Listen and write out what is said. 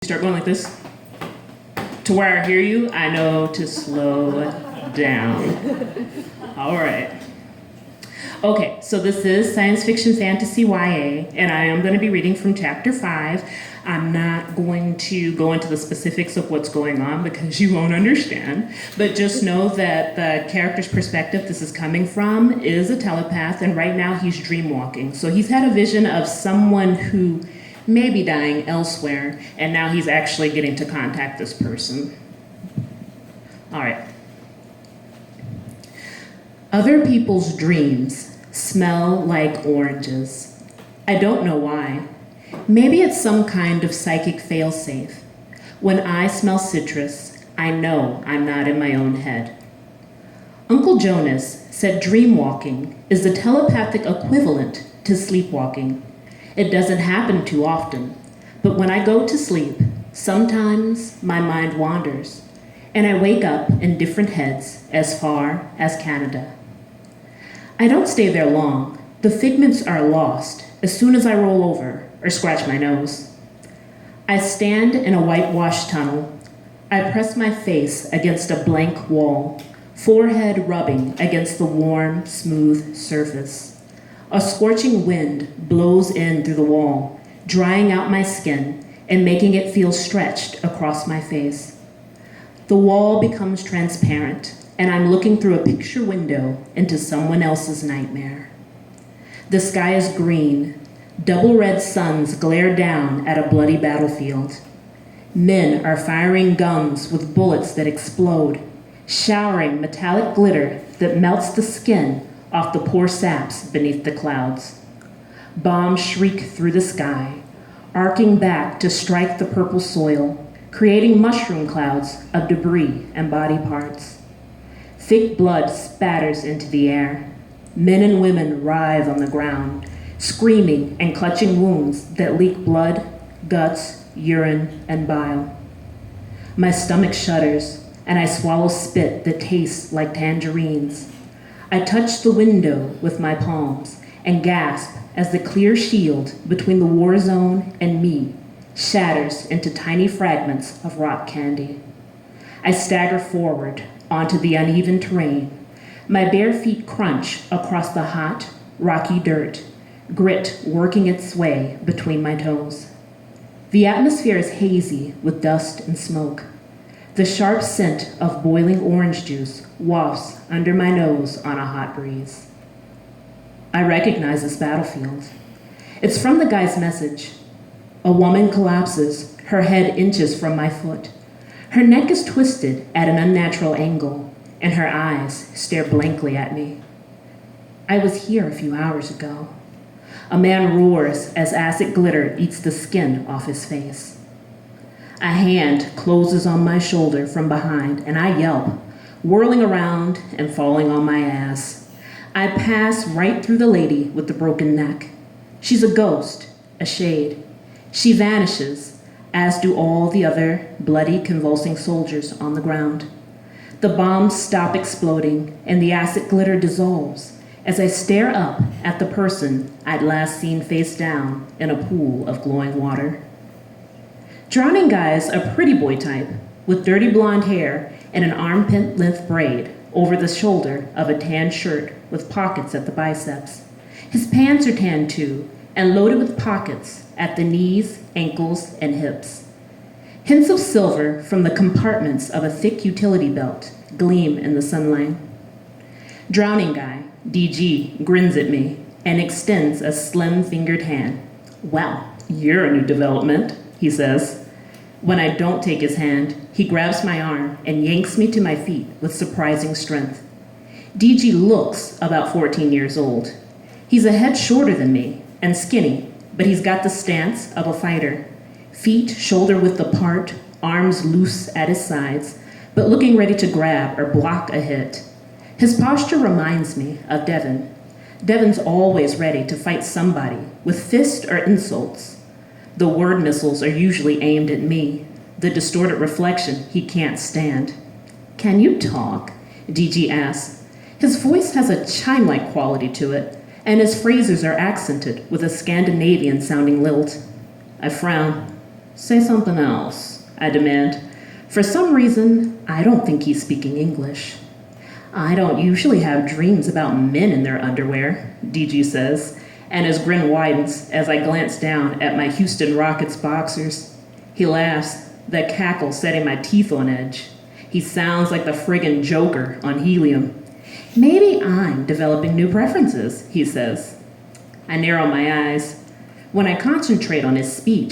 Start going like this to where I hear you, I know to slow down. All right. Okay, so this is science fiction fantasy YA, and I am going to be reading from chapter 5. I'm not going to go into the specifics of what's going on because you won't understand, but just know that the character's perspective this is coming from is a telepath, and right now he's dreamwalking. So he's had a vision of someone who may be dying elsewhere, and now he's actually getting to contact this person. All right. Other people's dreams smell like oranges. I don't know why. Maybe it's some kind of psychic failsafe. When I smell citrus, I know I'm not in my own head. Uncle Jonas said dreamwalking is the telepathic equivalent to sleepwalking. It doesn't happen too often, but when I go to sleep, sometimes my mind wanders, and I wake up in different heads as far as Canada. I don't stay there long. The figments are lost as soon as I roll over or scratch my nose. I stand in a whitewashed tunnel. I press my face against a blank wall, forehead rubbing against the warm, smooth surface. A scorching wind blows in through the wall, drying out my skin and making it feel stretched across my face. The wall becomes transparent, and I'm looking through a picture window into someone else's nightmare. The sky is green. Double red suns glare down at a bloody battlefield. Men are firing guns with bullets that explode, showering metallic glitter that melts the skin off the poor saps beneath the clouds. Bombs shriek through the sky, arcing back to strike the purple soil, creating mushroom clouds of debris and body parts. Thick blood spatters into the air. Men and women writhe on the ground, screaming and clutching wounds that leak blood, guts, urine, and bile. My stomach shudders, and I swallow spit that tastes like tangerines. I touch the window with my palms and gasp as the clear shield between the war zone and me shatters into tiny fragments of rock candy. I stagger forward onto the uneven terrain. My bare feet crunch across the hot, rocky dirt, grit working its way between my toes. The atmosphere is hazy with dust and smoke. The sharp scent of boiling orange juice wafts under my nose on a hot breeze. I recognize this battlefield. It's from the guy's message. A woman collapses, her head inches from my foot. Her neck is twisted at an unnatural angle, and her eyes stare blankly at me. I was here a few hours ago. A man roars as acid glitter eats the skin off his face. A hand closes on my shoulder from behind, and I yelp, whirling around and falling on my ass. I pass right through the lady with the broken neck. She's a ghost, a shade. She vanishes, as do all the other bloody, convulsing soldiers on the ground. The bombs stop exploding, and the acid glitter dissolves as I stare up at the person I'd last seen face down in a pool of glowing water. Drowning Guy's a pretty boy type, with dirty blonde hair and an armpit-length braid over the shoulder of a tan shirt with pockets at the biceps. His pants are tan too, and loaded with pockets at the knees, ankles, and hips. Hints of silver from the compartments of a thick utility belt gleam in the sunlight. Drowning Guy, DG, grins at me and extends a slim-fingered hand. "Well, you're a new development," he says. When I don't take his hand, he grabs my arm and yanks me to my feet with surprising strength. DG looks about 14 years old. He's a head shorter than me and skinny, but he's got the stance of a fighter. Feet shoulder-width apart, arms loose at his sides, but looking ready to grab or block a hit. His posture reminds me of Devin. Devin's always ready to fight somebody with fists or insults. The word missiles are usually aimed at me, the distorted reflection he can't stand. "Can you talk?" DG asks. His voice has a chime-like quality to it, and his phrases are accented with a Scandinavian-sounding lilt. I frown. Say something else, I demand. For some reason, I don't think he's speaking English. I don't usually have dreams about men in their underwear, DG says, and his grin widens as I glance down at my Houston Rockets boxers. He laughs, the cackle setting my teeth on edge. He sounds like the friggin' Joker on helium. Maybe I'm developing new preferences, he says. I narrow my eyes. When I concentrate on his speech,